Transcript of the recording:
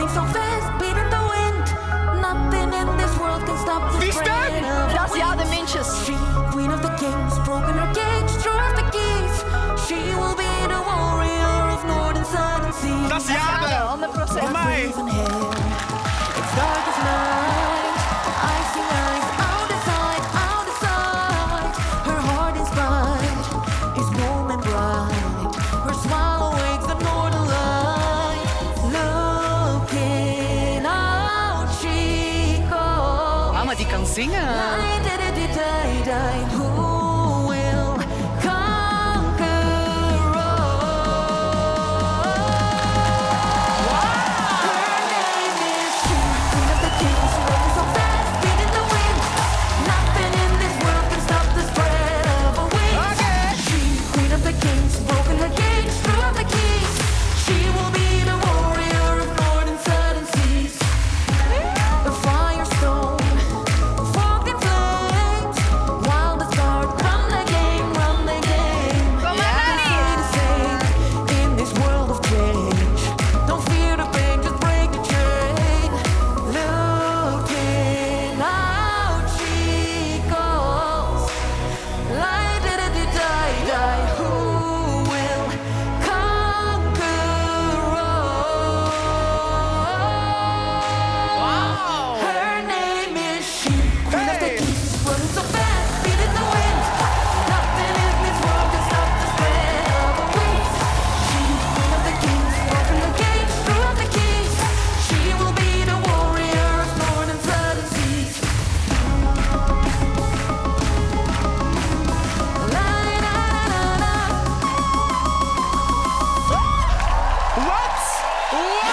running so fast, beating the wind. Nothing in this world can stop the Wie spread stem? of Dat is wind. Jade Mintjens. She, queen of the kings, broken her cage, threw off the keys. She will be the warrior of north and south and sea. Dat is Jade. 100%. Voor mij. Even hair. It's dark as night. Icy nights, out of sight, out of sight. Her heart is bright, is warm and bright. Her smile awakes the northern light. Looking out, she goes. Ah, maar die kan zingen. Who will conquer all? Her name is she, queen of the kings, running so fast, beating the wind. Nothing in this world can stop the spread of her wings. Okay. She, queen of the kings, broken her cage, threw out the keys. She will be the warrior of north and southern seas. A firestone, fogged in flames. Wild as start, run the game, run the game. Kom maar, Nani. In this world of change, don't fear the pain, just break the chain. Looking out, she goes. Light it at the die. Who will conquer all? Her name is she. Queen of the keys, running so fast, beating the wind. Nothing in this world can stop the spread of her wings. She, queen of the kings, open the gates, threw out the keys. She will be the warrior of north and southern seas. Wat?